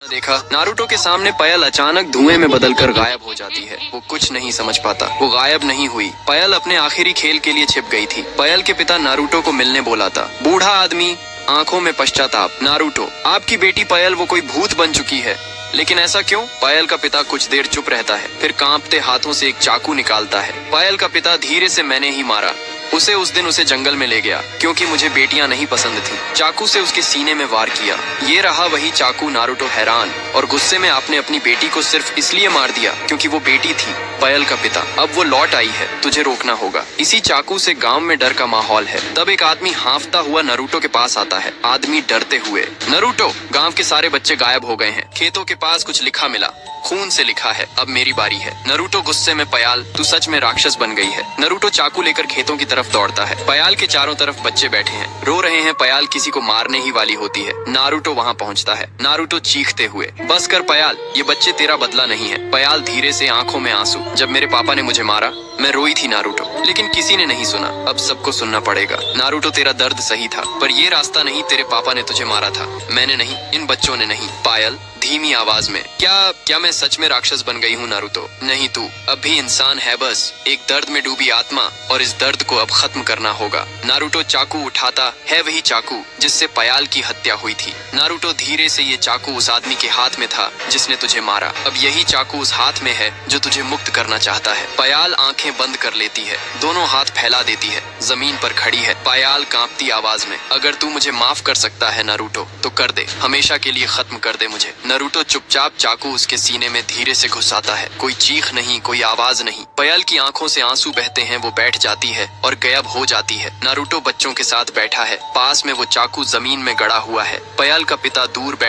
देखा नारुतो के सामने पायल अचानक धुएं में बदलकर गायब हो जाती है। वो कुछ नहीं समझ पाता। वो गायब नहीं हुई, पायल अपने आखिरी खेल के लिए छिप गई थी। पायल के पिता नारुतो को मिलने बोला था। बूढ़ा आदमी, आंखों में पश्चाताप। नारुतो, आपकी बेटी पायल वो कोई भूत बन चुकी है। लेकिन ऐसा क्यों? पायल का पिता कुछ देर चुप रहता है, फिर कांपते हाथों से एक चाकू निकालता है। पायल का पिता धीरे से, मैंने ही मारा उसे, उस दिन उसे जंगल में ले गया क्योंकि मुझे बेटियां नहीं पसंद थी। चाकू से उसके सीने में वार किया। ये रहा वही चाकू। नारुतो हैरान और गुस्से में, आपने अपनी बेटी को सिर्फ इसलिए मार दिया क्योंकि वो बेटी थी। पायल का पिता, अब वो लौट आई है, तुझे रोकना होगा। इसी चाकू से गांव में डर का माहौल है। तब एक आदमी हाँफता हुआ नारुतो के पास आता है। आदमी डरते हुए, नारुतो, गांव के सारे बच्चे गायब हो गए हैं। खेतों के पास कुछ लिखा मिला, खून से लिखा है, अब मेरी बारी है। नारुतो गुस्से में, पायल तू सच में राक्षस बन गई है। नारुतो चाकू लेकर खेतों की तरफ दौड़ता है। पायल के चारों तरफ बच्चे बैठे हैं, रो रहे हैं। पायल किसी को मारने ही वाली होती है। नारुतो वहां पहुंचता है। नारुतो चीखते हुए, बस कर पायल, ये बच्चे तेरा बदला नहीं है। पायल धीरे से, आंखों में आंसू, जब मेरे पापा ने मुझे मारा मैं रोई थी नारुतो, लेकिन किसी ने नहीं सुना। अब सबको सुनना पड़ेगा। नारुतो, तेरा दर्द सही था, पर ये रास्ता नहीं। तेरे पापा ने तुझे मारा था, मैंने नहीं, इन बच्चों ने नहीं। पायल धीमी आवाज में, क्या मैं सच में राक्षस बन गई हूँ नारुतो? नहीं, तू अब भी इंसान है, बस एक दर्द में डूबी आत्मा, और इस दर्द को अब खत्म करना होगा। नारुतो चाकू उठाता है, वही चाकू जिससे पायल की हत्या हुई थी। नारुतो धीरे से, ये चाकू उस आदमी के हाथ में था जिसने तुझे मारा। अब यही चाकू उस हाथ में है जो तुझे मुक्त करना चाहता है। पायल आंखें बंद कर लेती है, दोनों हाथ फैला देती है, जमीन पर खड़ी है। पायल कांपती आवाज में, अगर तू मुझे माफ कर सकता है नारुतो तो कर दे, हमेशा के लिए खत्म कर दे मुझे। नारुतो चुपचाप चाकू उसके सीने में धीरे से घुसाता है। कोई चीख नहीं, कोई आवाज नहीं। पायल की आंखों से आंसू बहते हैं। वो बैठ जाती है और गायब हो जाती है। नारुतो बच्चों के साथ बैठा है, पास में वो चाकू जमीन में गड़ा हुआ है। पायल का पिता दूर बैठ